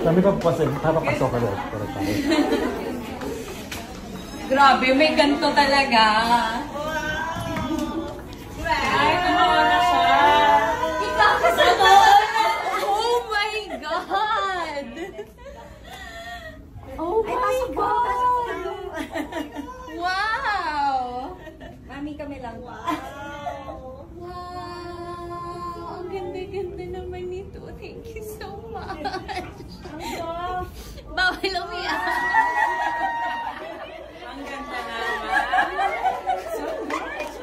Sabi ko po, papapasok ka doon. Grabe, may ganito talaga. Ay, tumawa na siya. Ikakasal na. Oh my God! Oh my God! Wow! Mami kami lang. Wow! Ang ganda-ganda naman nito. Thank you so much. Bawal umiyak. Ang ganda naman. So much.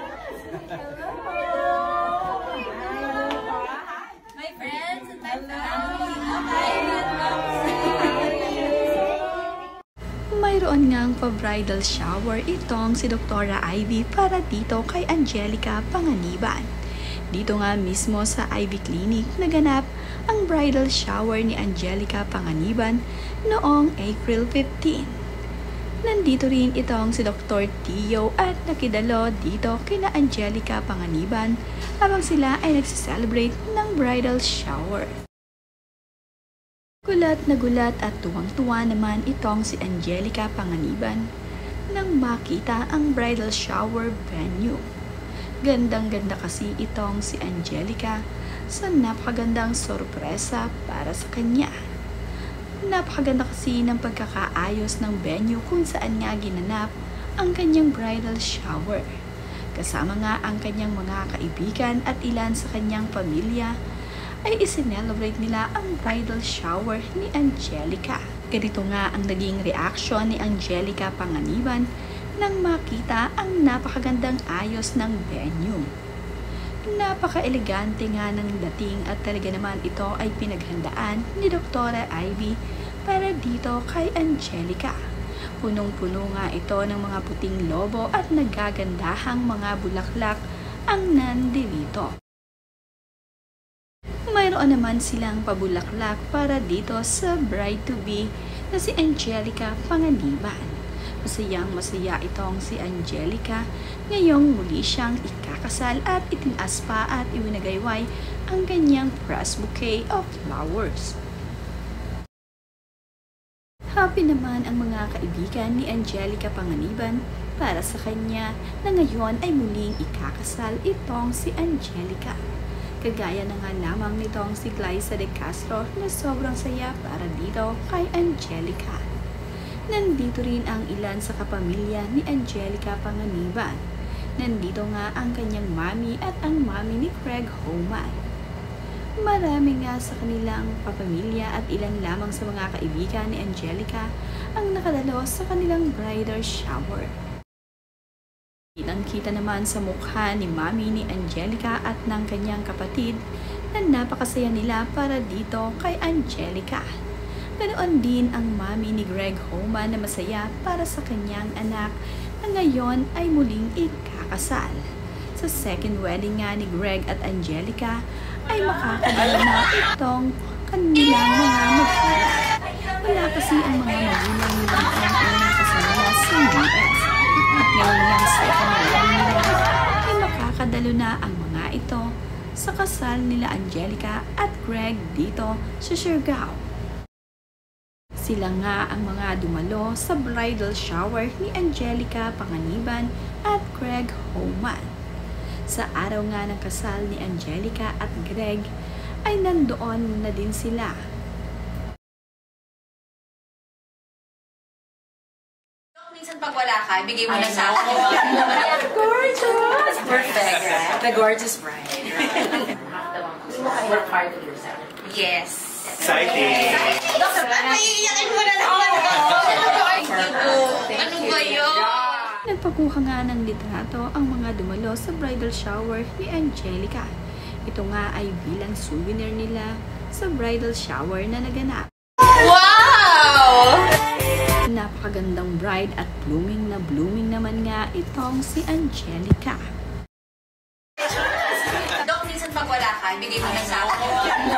My friends and my family. Mayroon ngang pa-bridal shower itong si Dr. Ivy para dito kay Angelica Panganiban. Dito nga mismo sa Ivy Clinic naganap ang bridal shower ni Angelica Panganiban noong April 15. Nandito rin itong si Dr. Tio at nakidalo dito kina Angelica Panganiban habang sila ay nagsiselebrate ng bridal shower. Gulat na gulat at tuwang-tuwa naman itong si Angelica Panganiban nang makita ang bridal shower venue. Gandang-ganda kasi itong si Angelica sa napakagandang sorpresa para sa kanya. Napakaganda kasi ng pagkakaayos ng venue kung saan nga ginanap ang kanyang bridal shower. Kasama nga ang kanyang mga kaibigan at ilan sa kanyang pamilya ay isinelebrate nila ang bridal shower ni Angelica. Ganito nga ang naging reaksyon ni Angelica Panganiban nang makita ang napakagandang ayos ng venue. Napaka-elegante nga ng dating at talaga naman ito ay pinaghandaan ni Dr. Ivy para dito kay Angelica. Punong-puno nga ito ng mga puting lobo at nagagandahang mga bulaklak ang nandirito. Mayroon naman silang pabulaklak para dito sa bride-to-be na si Angelica Panganiban. Masayang-masaya itong si Angelica ngayong muli siyang ikakasal at itinaas pa at iwinagayway ang kanyang press bouquet of flowers. Happy naman ang mga kaibigan ni Angelica Panganiban para sa kanya na ngayon ay muling ikakasal itong si Angelica. Kagaya na nga lamang nitong si Glyza de Castro na sobrang saya para dito kay Angelica. Nandito rin ang ilan sa kapamilya ni Angelica Panganiban. Nandito nga ang kanyang mami at ang mami ni Craig Homan. Marami nga sa kanilang papamilya at ilan lamang sa mga kaibigan ni Angelica ang nakadalo sa kanilang bridal shower. Kitang-kita naman sa mukha ni mami ni Angelica at ng kanyang kapatid na napakasaya nila para dito kay Angelica. Ganoon din ang mami ni Greg Homan na masaya para sa kanyang anak na ngayon ay muling ikakasal. Sa second wedding nga ni Greg at Angelica ay makakadala na itong kanilang mga magulang. Wala kasi ang mga magulang nilang ang unang kasama sa US. At ngayon nga sa wedding nila ay makakadalo na ang mga ito sa kasal nila Angelica at Greg dito sa Siargao. Sila nga ang mga dumalo sa bridal shower ni Angelica Panganiban at Greg Homan. Sa araw nga ng kasal ni Angelica at Greg ay nandoon na din sila. Minsan pag wala ka, bigay mo na sa akin. Gorgeous! Perfect, right? The gorgeous bride. Work hard for yourself. Yes. Exciting! Naiiyakin mo na naman. Ano ba yun? Nagpakuha nga ng litrato ang mga dumalo sa bridal shower ni Angelica. Ito nga ay bilang souvenir nila sa bridal shower na naganap. Wow! Napakagandang bride at blooming na blooming naman nga itong si Angelica. Dok, minsan pag wala ka, bigay mo na sa akin.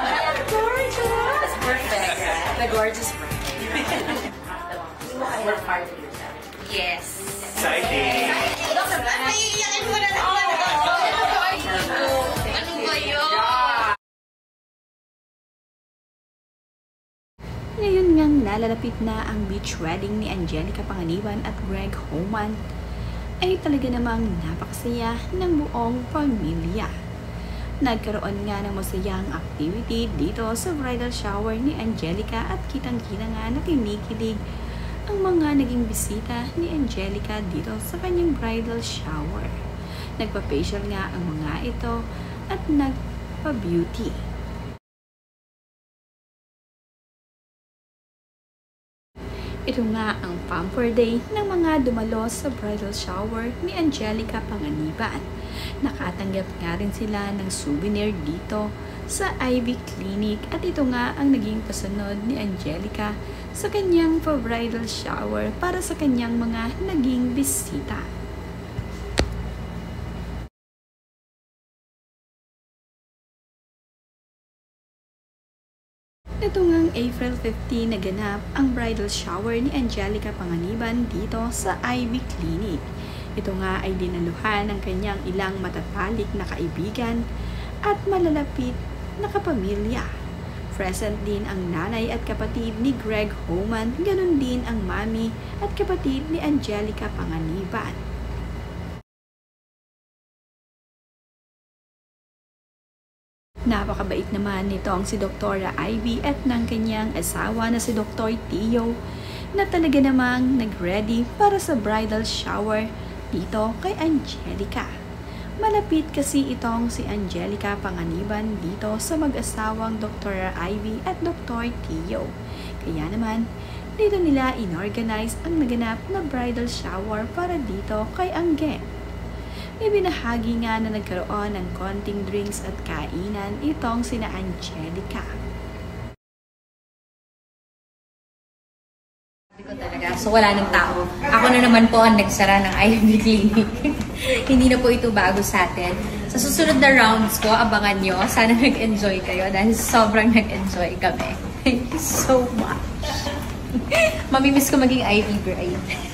Gorgeous! Perfect, right? The gorgeous bride. Work hard for yourself. Yes. Exciting! Dok, naiiyakin mo na naman. Ano ba yun? Ngayon nalalapit na ang beach wedding ni Angelica Panganiban at Greg Homan, ay talaga namang napakasaya ng buong pamilya. Nagkaroon nga ng masayang activity dito sa bridal shower ni Angelica at kitang-kita nga na kinikilig ang mga naging bisita ni Angelica dito sa kanyang bridal shower. Nagpa-facial nga ang mga ito at nagpa-beauty. Ito nga ang pamper day ng mga dumalo sa bridal shower ni Angelica Panganiban. Nakatanggap nga rin sila ng souvenir dito sa Ivy Clinic at ito nga ang naging pasunod ni Angelica sa kanyang pa-bridal shower para sa kanyang mga naging bisita. Ito ngang April 15 naganap ang bridal shower ni Angelica Panganiban dito sa Ivy Clinic. Ito nga ay dinaluhan ng kanyang ilang matatalik na kaibigan at malalapit na kapamilya. Present din ang nanay at kapatid ni Greg Homan, ganun din ang mami at kapatid ni Angelica Panganiban. Napakabait naman nitong si Dr. Ivy at ng kanyang asawa na si Dr. Tio na talaga namang nag-ready para sa bridal shower dito kay Angelica. Malapit kasi itong si Angelica Panganiban dito sa mag-asawang Dr. Ivy at Dr. Tio. Kaya naman, dito nila inorganize ang naganap na bridal shower para dito kay Angge. May binahagi nga na nagkaroon ng konting drinks at kainan itong sina Angelica. So wala ng tao. Ako na naman po ang nagsara ng Ivy Clinic. Hindi na po ito bago sa atin. Sa susunod na rounds ko, abangan nyo. Sana nag-enjoy kayo dahil sobrang nag-enjoy kami. Thank you so much. Mamimiss ko maging Ivy bride.